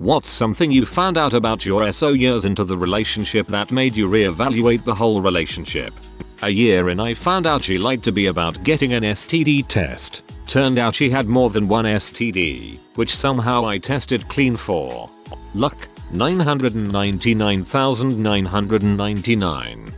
What's something you found out about your SO years into the relationship that made you reevaluate the whole relationship? A year in, I found out she lied to me about getting an STD test. Turned out she had more than one STD, which somehow I tested clean for. Luck, 999,999.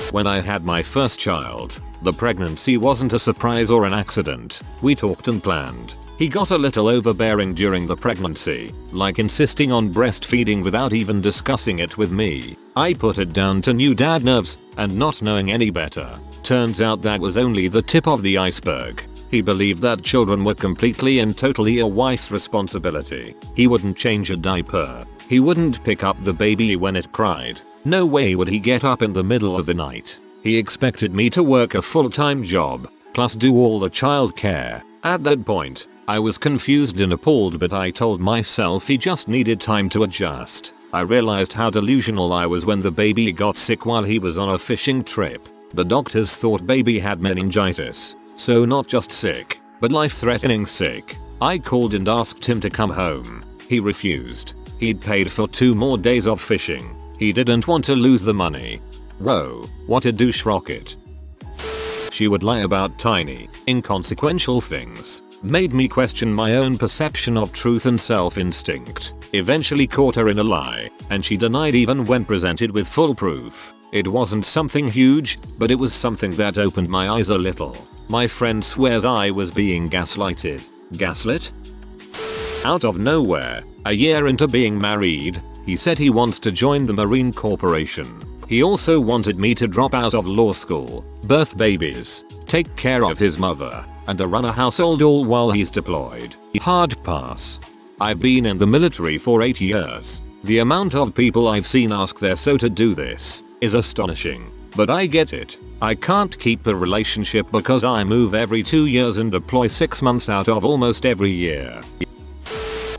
When I had my first child, the pregnancy wasn't a surprise or an accident. We talked and planned. He got a little overbearing during the pregnancy, like insisting on breastfeeding without even discussing it with me. I put it down to new dad nerves and not knowing any better. Turns out that was only the tip of the iceberg. He believed that children were completely and totally a wife's responsibility. He wouldn't change a diaper. He wouldn't pick up the baby when it cried. No way would he get up in the middle of the night. He expected me to work a full-time job, plus do all the child care. At that point, I was confused and appalled, but I told myself he just needed time to adjust. I realized how delusional I was when the baby got sick while he was on a fishing trip. The doctors thought baby had meningitis, so not just sick, but life-threatening sick. I called and asked him to come home. He refused. He'd paid for 2 more days of fishing. He didn't want to lose the money. Whoa, what a douche rocket. She would lie about tiny, inconsequential things. Made me question my own perception of truth and self-instinct. Eventually caught her in a lie, and she denied even when presented with full proof. It wasn't something huge, but it was something that opened my eyes a little. My friend swears I was being gaslighted. Gaslit? Out of nowhere, a year into being married, he said he wants to join the Marine Corporation. He also wanted me to drop out of law school, birth babies, take care of his mother, and to run a household all while he's deployed. Hard pass. I've been in the military for 8 years. The amount of people I've seen ask their SO to do this is astonishing. But I get it. I can't keep a relationship because I move every 2 years and deploy 6 months out of almost every year.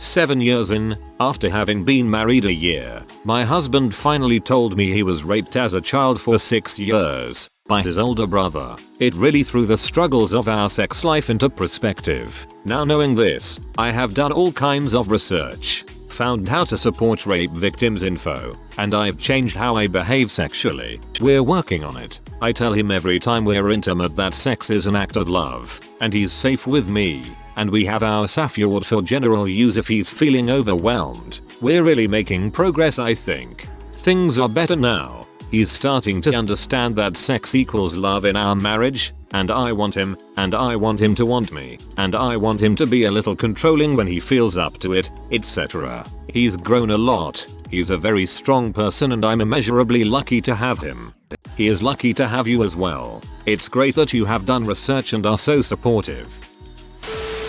7 years in, after having been married a year, my husband finally told me he was raped as a child for 6 years by his older brother. It really threw the struggles of our sex life into perspective. Now knowing this, I have done all kinds of research, found how to support rape victims info, and I've changed how I behave sexually. We're working on it. I tell him every time we're intimate that sex is an act of love, and he's safe with me. And we have our safe word for general use if he's feeling overwhelmed. We're really making progress, I think. Things are better now. He's starting to understand that sex equals love in our marriage, and I want him to want me, and I want him to be a little controlling when he feels up to it, etc. He's grown a lot. He's a very strong person and I'm immeasurably lucky to have him. He is lucky to have you as well. It's great that you have done research and are so supportive.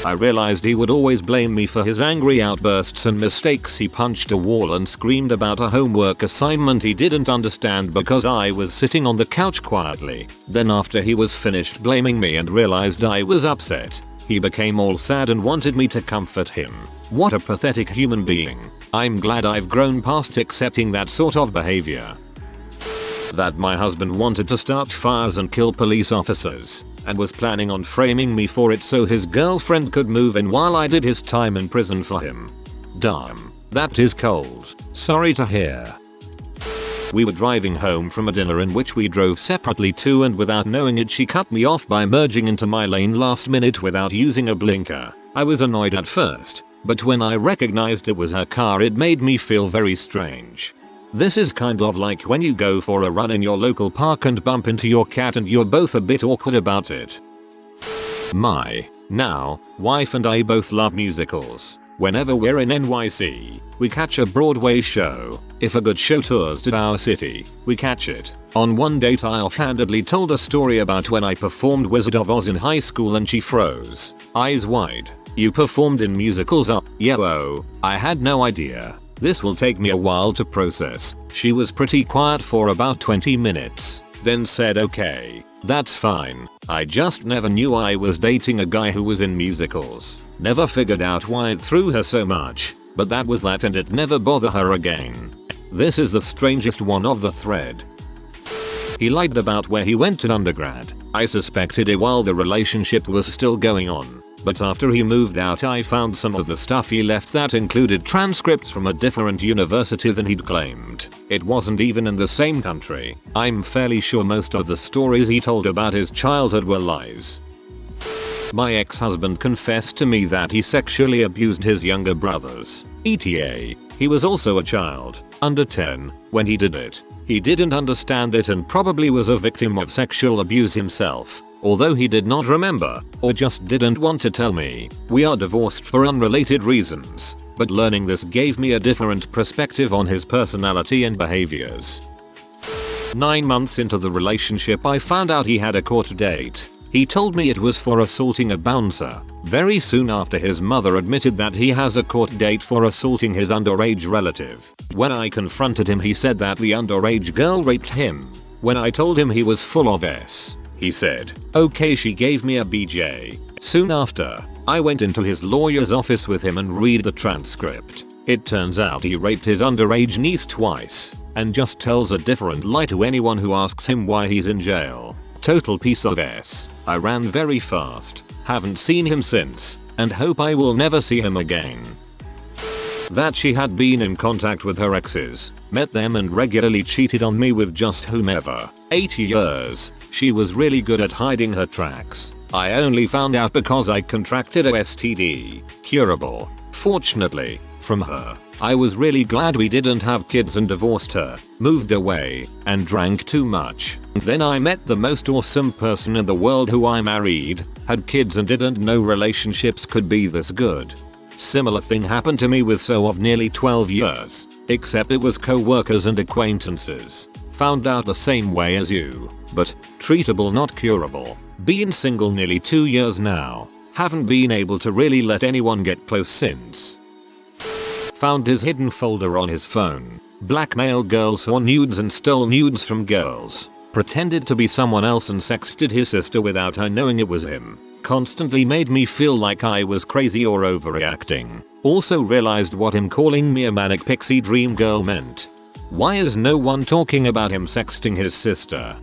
I realized he would always blame me for his angry outbursts and mistakes. He punched a wall and screamed about a homework assignment he didn't understand because I was sitting on the couch quietly. Then after he was finished blaming me and realized I was upset, he became all sad and wanted me to comfort him. What a pathetic human being. I'm glad I've grown past accepting that sort of behavior. That my husband wanted to start fires and kill police officers, and was planning on framing me for it so his girlfriend could move in while I did his time in prison for him. Damn, that is cold. Sorry to hear. We were driving home from a dinner in which we drove separately to, and without knowing it she cut me off by merging into my lane last minute without using a blinker. I was annoyed at first, but when I recognized it was her car it made me feel very strange. This is kind of like when you go for a run in your local park and bump into your cat and you're both a bit awkward about it. My now wife and I both love musicals. Whenever we're in NYC, we catch a Broadway show. If a good show tours to our city, we catch it. On one date I offhandedly told a story about when I performed Wizard of Oz in high school and she froze, eyes wide. You performed in musicals? Yeah, oh, I had no idea. This will take me a while to process. She was pretty quiet for about 20 minutes, then said okay, that's fine. I just never knew I was dating a guy who was in musicals. Never figured out why it threw her so much, but that was that and it never bothered her again. This is the strangest one of the thread. He lied about where he went to undergrad. I suspected it while the relationship was still going on. But after he moved out I found some of the stuff he left that included transcripts from a different university than he'd claimed. It wasn't even in the same country. I'm fairly sure most of the stories he told about his childhood were lies. My ex-husband confessed to me that he sexually abused his younger brothers. ETA. He was also a child, under 10, when he did it. He didn't understand it and probably was a victim of sexual abuse himself, although he did not remember, or just didn't want to tell me. We are divorced for unrelated reasons, but learning this gave me a different perspective on his personality and behaviors. 9 months into the relationship I found out he had a court date. He told me it was for assaulting a bouncer. Very soon after his mother admitted that he has a court date for assaulting his underage relative. When I confronted him he said that the underage girl raped him. When I told him he was full of S, he said, "Okay, she gave me a BJ." Soon after, I went into his lawyer's office with him and read the transcript. It turns out he raped his underage niece twice, and just tells a different lie to anyone who asks him why he's in jail. Total piece of S. I ran very fast, haven't seen him since, and hope I will never see him again. That she had been in contact with her exes, met them and regularly cheated on me with just whomever. 8 years. She was really good at hiding her tracks. I only found out because I contracted a STD, curable, fortunately, from her. I was really glad we didn't have kids and divorced her, moved away, and drank too much. Then I met the most awesome person in the world who I married, had kids and didn't know relationships could be this good. Similar thing happened to me with so of nearly 12 years, except it was co-workers and acquaintances. Found out the same way as you, but treatable not curable. Been single nearly 2 years now, haven't been able to really let anyone get close since. Found his hidden folder on his phone, blackmailed girls for nudes and stole nudes from girls, pretended to be someone else and sexted his sister without her knowing it was him. Constantly made me feel like I was crazy or overreacting. Also realized what him calling me a manic pixie dream girl meant. Why is no one talking about him sexting his sister?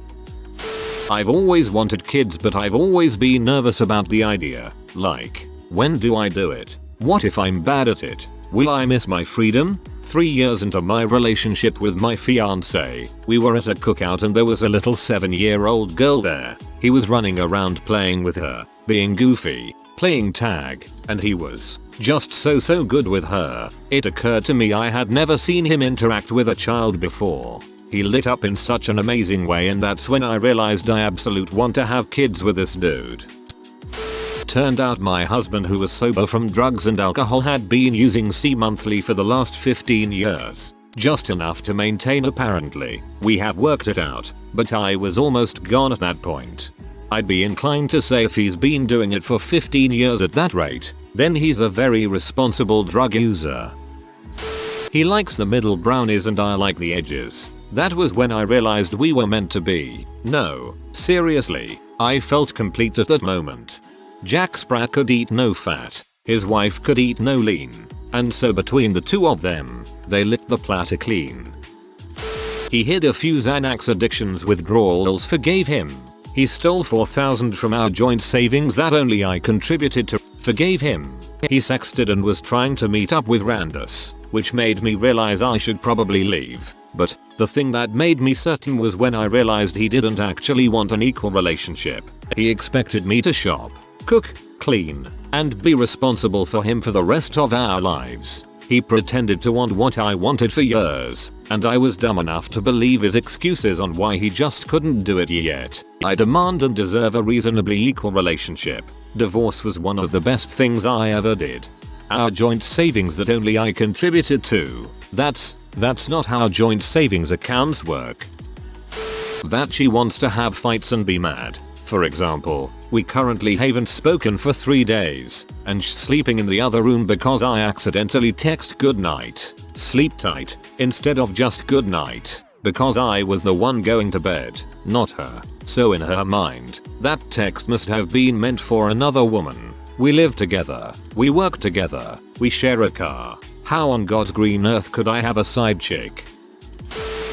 I've always wanted kids but I've always been nervous about the idea. Like, when do I do it? What if I'm bad at it? Will I miss my freedom? 3 years into my relationship with my fiance, we were at a cookout and there was a little 7-year-old girl there. He was running around playing with her, being goofy, playing tag, and he was just so good with her. It occurred to me I had never seen him interact with a child before. He lit up in such an amazing way and that's when I realized I absolutely want to have kids with this dude. Turned out my husband, who was sober from drugs and alcohol, had been using C monthly for the last 15 years. Just enough to maintain apparently. We have worked it out, but I was almost gone at that point. I'd be inclined to say if he's been doing it for 15 years at that rate, then he's a very responsible drug user. He likes the middle brownies and I like the edges. That was when I realized we were meant to be. No, seriously, I felt complete at that moment. Jack Sprat could eat no fat, his wife could eat no lean, and so between the two of them, they licked the platter clean. He hid a few Xanax addictions withdrawals forgave him. He stole $4,000 from our joint savings that only I contributed to, forgave him. He sexted and was trying to meet up with Randus, which made me realize I should probably leave. But the thing that made me certain was when I realized he didn't actually want an equal relationship. He expected me to shop, cook, clean, and be responsible for him for the rest of our lives. He pretended to want what I wanted for years, and I was dumb enough to believe his excuses on why he just couldn't do it yet. I demand and deserve a reasonably equal relationship. Divorce was one of the best things I ever did. Our joint savings that only I contributed to. That's not how joint savings accounts work. That she wants to have fights and be mad. For example, we currently haven't spoken for 3 days, and she's sleeping in the other room because I accidentally text good night, sleep tight, instead of just good night, because I was the one going to bed, not her. So in her mind, that text must have been meant for another woman. We live together, we work together, we share a car. How on God's green earth could I have a side chick?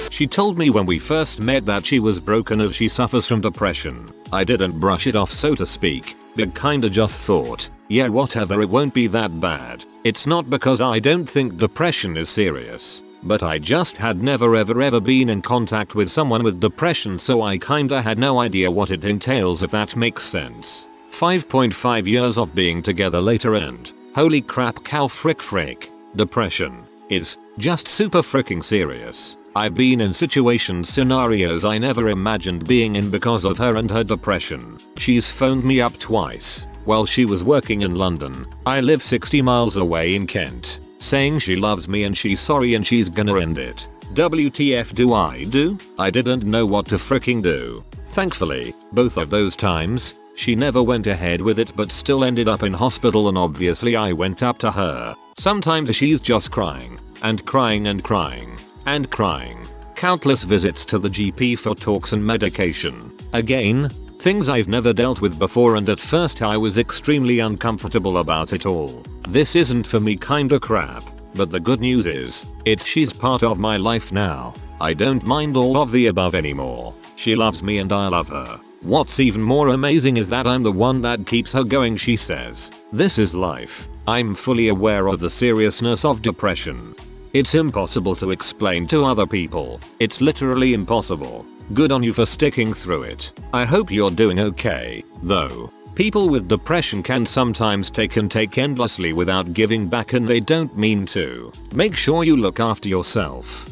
She told me when we first met that she was broken as she suffers from depression. I didn't brush it off, so to speak, but kinda just thought, yeah, whatever, it won't be that bad. It's not because I don't think depression is serious, but I just had never ever been in contact with someone with depression, so I kinda had no idea what it entails, if that makes sense. 5.5 years of being together later and holy crap, cow frick. Depression is just super freaking serious. I've been in scenarios I never imagined being in because of her and her depression. She's phoned me up twice while she was working in London. I live 60 miles away in Kent, saying she loves me and she's sorry and she's gonna end it. WTF do I do? I didn't know what to freaking do. Thankfully, both of those times, she never went ahead with it but still ended up in hospital, and obviously I went up to her. Sometimes she's just crying and crying and crying and crying. Countless visits to the GP for talks and medication. Again, things I've never dealt with before, and at first I was extremely uncomfortable about it all. This isn't for me kinda crap, but the good news is, she's part of my life now. I don't mind all of the above anymore. She loves me and I love her. What's even more amazing is that I'm the one that keeps her going, she says. This is life. I'm fully aware of the seriousness of depression. It's impossible to explain to other people. It's literally impossible. Good on you for sticking through it. I hope you're doing okay, though. People with depression can sometimes take endlessly without giving back, and they don't mean to. Make sure you look after yourself.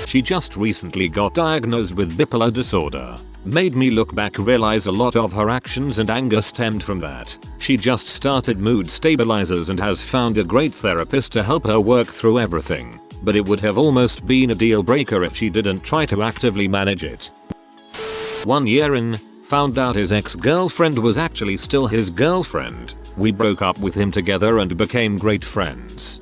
She just recently got diagnosed with bipolar disorder. Made me look back, realize a lot of her actions and anger stemmed from that. She just started mood stabilizers and has found a great therapist to help her work through everything. But it would have almost been a deal breaker if she didn't try to actively manage it. 1 year in, found out his ex-girlfriend was actually still his girlfriend. We broke up with him together and became great friends.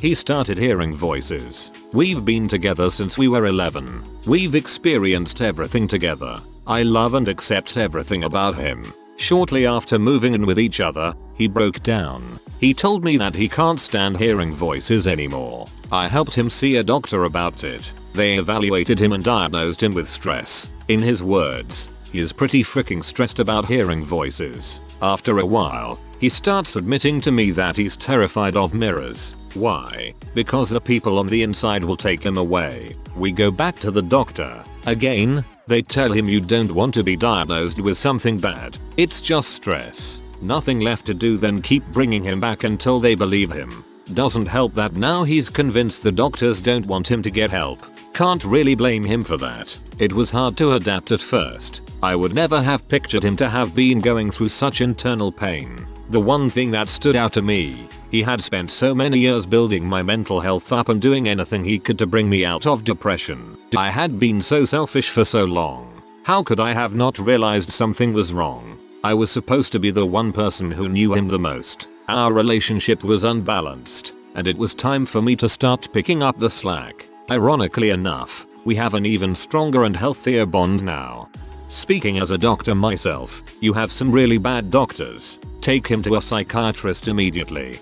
He started hearing voices. We've been together since we were 11. We've experienced everything together. I love and accept everything about him. Shortly after moving in with each other, he broke down. He told me that he can't stand hearing voices anymore. I helped him see a doctor about it. They evaluated him and diagnosed him with stress. In his words, he is pretty freaking stressed about hearing voices. After a while, he starts admitting to me that he's terrified of mirrors. Why? Because the people on the inside will take him away. We go back to the doctor. Again, they tell him you don't want to be diagnosed with something bad. It's just stress. Nothing left to do than keep bringing him back until they believe him. Doesn't help that now he's convinced the doctors don't want him to get help. Can't really blame him for that. It was hard to adapt at first. I would never have pictured him to have been going through such internal pain. The one thing that stood out to me, he had spent so many years building my mental health up and doing anything he could to bring me out of depression. I had been so selfish for so long. How could I have not realized something was wrong? I was supposed to be the one person who knew him the most. Our relationship was unbalanced, and it was time for me to start picking up the slack. Ironically enough, we have an even stronger and healthier bond now. Speaking as a doctor myself, you have some really bad doctors. Take him to a psychiatrist immediately.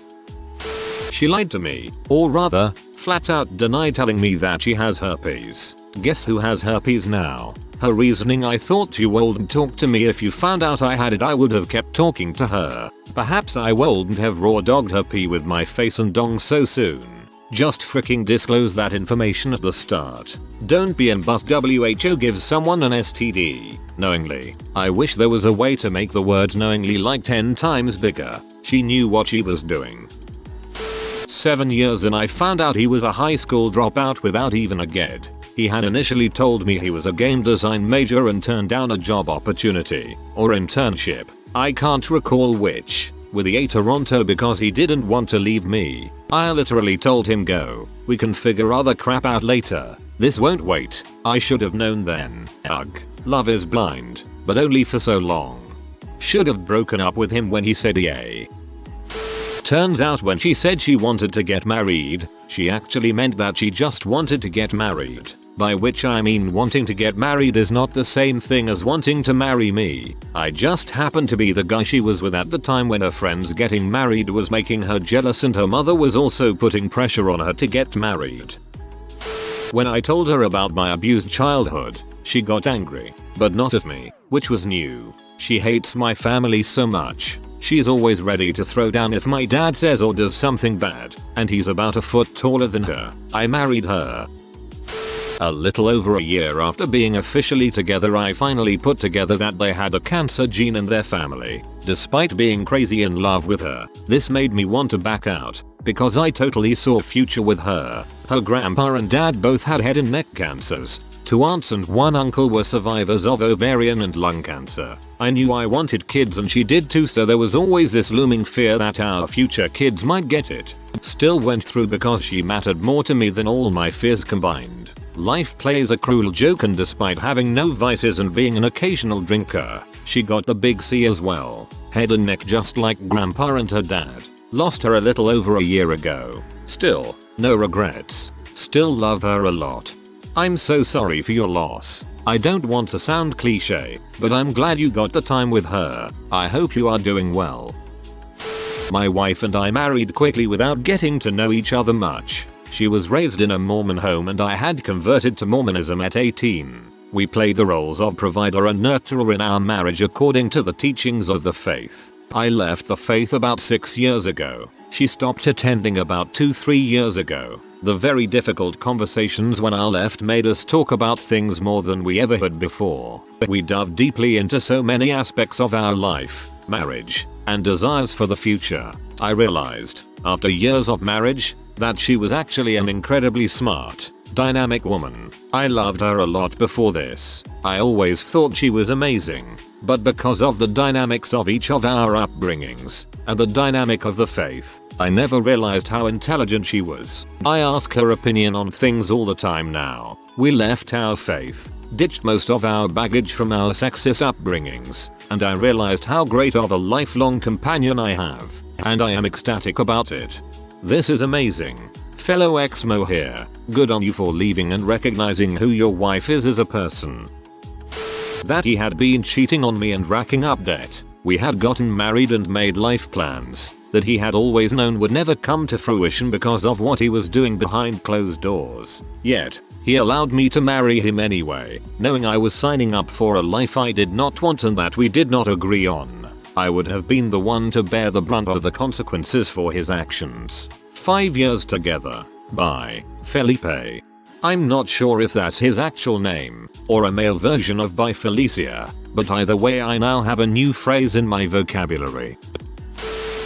She lied to me, or rather, flat out denied telling me that she has herpes. Guess who has herpes now? Her reasoning: I thought you wouldn't talk to me. If you found out I had it, I would have kept talking to her. Perhaps I wouldn't have raw dogged her pee with my face and dong so soon. Just freaking disclose that information at the start. Don't be embarrassed. WHO gives someone an STD knowingly. I wish there was a way to make the word knowingly like 10 times bigger. She knew what she was doing. 7 years in, I found out he was a high school dropout without even a GED. He had initially told me he was a game design major and turned down a job opportunity or internship, I can't recall which, with the Toronto because he didn't want to leave me. I literally told him, go, we can figure other crap out later. This won't wait. I should have known then. Ugh. Love is blind, but only for so long. Should have broken up with him when he said yay. Turns out when she said she wanted to get married, she actually meant that she just wanted to get married. By which I mean wanting to get married is not the same thing as wanting to marry me. I just happened to be the guy she was with at the time when her friends getting married was making her jealous, and her mother was also putting pressure on her to get married. When I told her about my abused childhood, she got angry, but not at me. which was new. She hates my family so much. She's always ready to throw down if my dad says or does something bad, and he's about a foot taller than her. I married her. A little over a year after being officially together, I finally put together that they had a cancer gene in their family. Despite being crazy in love with her, this made me want to back out, because I totally saw a future with her. Her grandpa and dad both had head and neck cancers. 2 aunts and 1 uncle were survivors of ovarian and lung cancer. I knew I wanted kids and she did too, so there was always this looming fear that our future kids might get it. Still went through because she mattered more to me than all my fears combined. Life plays a cruel joke, and despite having no vices and being an occasional drinker, she got the big C as well. Head and neck just like grandpa and her dad. Lost her a little over a year ago. Still, no regrets. Still love her a lot. I'm so sorry for your loss. I don't want to sound cliche, but I'm glad you got the time with her. I hope you are doing well. My wife and I married quickly without getting to know each other much. She was raised in a Mormon home and I had converted to Mormonism at 18. We played the roles of provider and nurturer in our marriage according to the teachings of the faith. I left the faith about 6 years ago. She stopped attending about 2-3 years ago. The very difficult conversations when I left made us talk about things more than we ever had before. We dove deeply into so many aspects of our life, marriage, and desires for the future. I realized, after years of marriage, that she was actually an incredibly smart, dynamic woman. I loved her a lot before this. I always thought she was amazing. But because of the dynamics of each of our upbringings, and the dynamic of the faith, I never realized how intelligent she was. I ask her opinion on things all the time now. We left our faith, ditched most of our baggage from our sexist upbringings, and I realized how great of a lifelong companion I have, and I am ecstatic about it. This is amazing. Fellow Exmo here, good on you for leaving and recognizing who your wife is as a person. That he had been cheating on me and racking up debt. We had gotten married and made life plans that he had always known would never come to fruition because of what he was doing behind closed doors. Yet, he allowed me to marry him anyway, knowing I was signing up for a life I did not want and that we did not agree on. I would have been the one to bear the brunt of the consequences for his actions. 5 years together. By Felipe. I'm not sure if that's his actual name, or a male version of by Felicia, but either way I now have a new phrase in my vocabulary.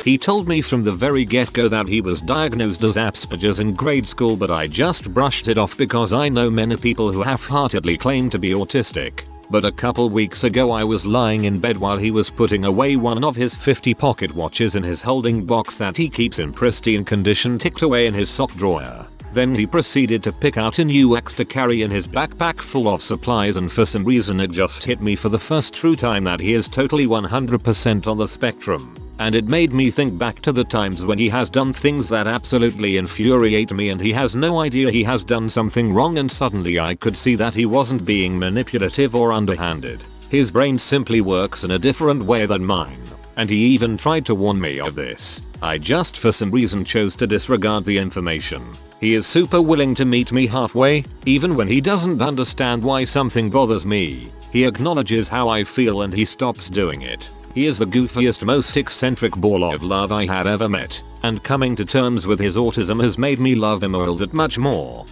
He told me from the very get-go that he was diagnosed as Aspergers in grade school, but I just brushed it off because I know many people who half-heartedly claim to be autistic. But a couple weeks ago I was lying in bed while he was putting away one of his 50 pocket watches in his holding box that he keeps in pristine condition tucked away in his sock drawer. Then he proceeded to pick out a new X to carry in his backpack full of supplies, and for some reason it just hit me for the first true time that he is totally 100% on the spectrum. And it made me think back to the times when he has done things that absolutely infuriate me and he has no idea he has done something wrong, and suddenly I could see that he wasn't being manipulative or underhanded. His brain simply works in a different way than mine. And he even tried to warn me of this. I just for some reason chose to disregard the information. He is super willing to meet me halfway, even when he doesn't understand why something bothers me. He acknowledges how I feel and he stops doing it. He is the goofiest, most eccentric ball of love I have ever met, and coming to terms with his autism has made me love him all that much more.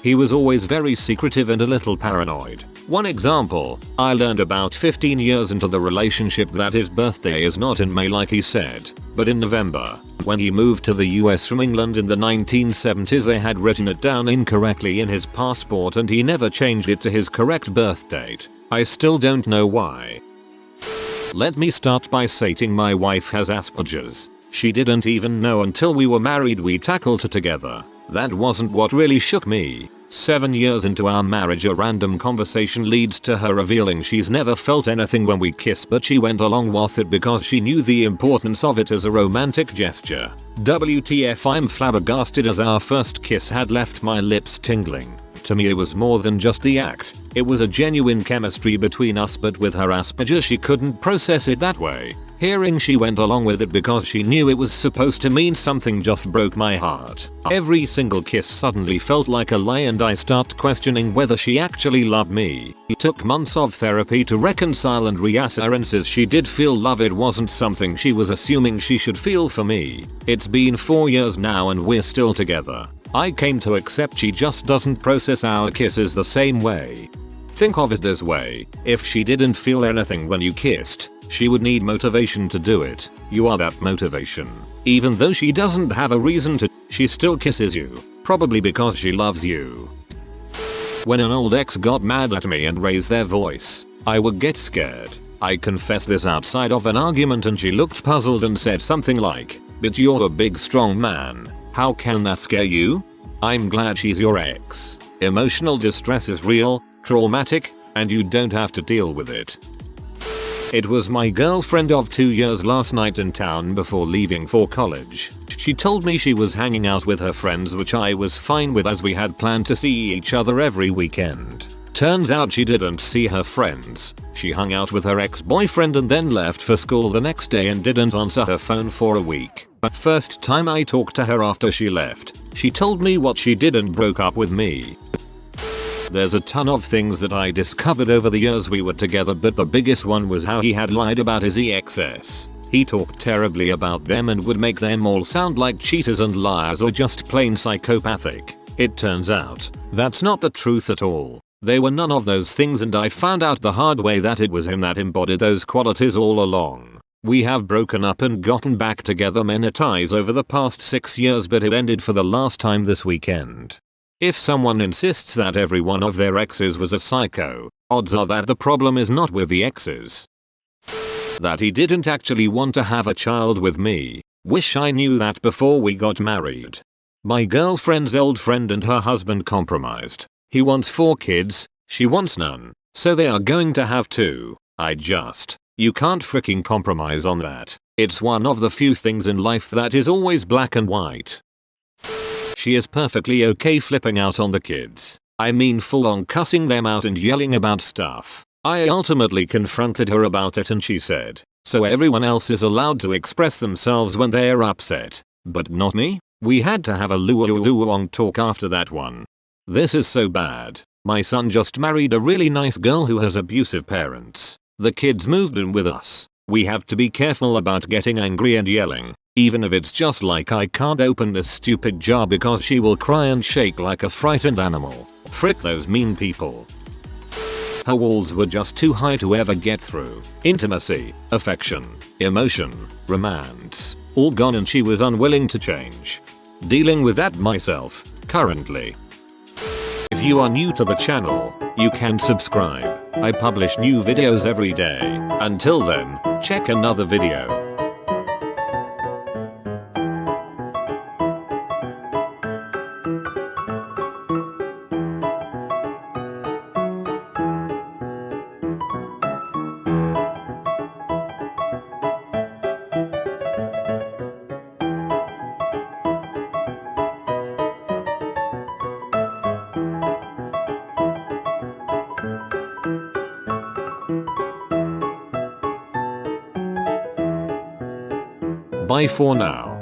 He was always very secretive and a little paranoid. One example, I learned about 15 years into the relationship that his birthday is not in May like he said, but in November. When he moved to the US from England in the 1970s, they had written it down incorrectly in his passport and he never changed it to his correct birth date. I still don't know why. Let me start by stating my wife has Aspergers. She didn't even know until we were married we tackled it together. That wasn't what really shook me. 7 years into our marriage, a random conversation leads to her revealing she's never felt anything when we kiss, but she went along with it because she knew the importance of it as a romantic gesture. WTF, I'm flabbergasted as our first kiss had left my lips tingling. To me it was more than just the act. It was a genuine chemistry between us, but with her Asperger she couldn't process it that way. Hearing she went along with it because she knew it was supposed to mean something just broke my heart. Every single kiss suddenly felt like a lie and I started questioning whether she actually loved me. It took months of therapy to reconcile and reassurances she did feel love. It wasn't something she was assuming she should feel for me. It's been 4 years now and we're still together. I came to accept she just doesn't process our kisses the same way. Think of it this way, if she didn't feel anything when you kissed, she would need motivation to do it. You are that motivation. Even though she doesn't have a reason to, she still kisses you, probably because she loves you. When an old ex got mad at me and raised their voice, I would get scared. I confessed this outside of an argument and she looked puzzled and said something like, "But you're a big strong man. How can that scare you?" I'm glad she's your ex. Emotional distress is real, traumatic, and you don't have to deal with it. It was my girlfriend of 2 years last night in town before leaving for college. She told me she was hanging out with her friends, which I was fine with as we had planned to see each other every weekend. Turns out she didn't see her friends. She hung out with her ex-boyfriend and then left for school the next day and didn't answer her phone for a week. But first time I talked to her after she left, she told me what she did and broke up with me. There's a ton of things that I discovered over the years we were together, but the biggest one was how he had lied about his exes. He talked terribly about them and would make them all sound like cheaters and liars or just plain psychopathic. It turns out, that's not the truth at all. They were none of those things and I found out the hard way that it was him that embodied those qualities all along. We have broken up and gotten back together many times over the past 6 years, but it ended for the last time this weekend. If someone insists that every one of their exes was a psycho, odds are that the problem is not with the exes. That he didn't actually want to have a child with me. Wish I knew that before we got married. My girlfriend's old friend and her husband compromised. He wants 4 kids, she wants none, so they are going to have 2. You can't freaking compromise on that. It's one of the few things in life that is always black and white. She is perfectly okay flipping out on the kids. I mean full on cussing them out and yelling about stuff. I ultimately confronted her about it and she said, "So everyone else is allowed to express themselves when they are upset, but not me?" We had to have a luo talk after that one. This is so bad. My son just married a really nice girl who has abusive parents. The kids moved in with us. We have to be careful about getting angry and yelling. Even if it's just like, "I can't open this stupid jar because she will cry and shake like a frightened animal." Frick those mean people. Her walls were just too high to ever get through. Intimacy, affection, emotion, romance, all gone and she was unwilling to change. Dealing with that myself, currently. If you are new to the channel, you can subscribe. I publish new videos every day. Until then, check another video. Bye for now.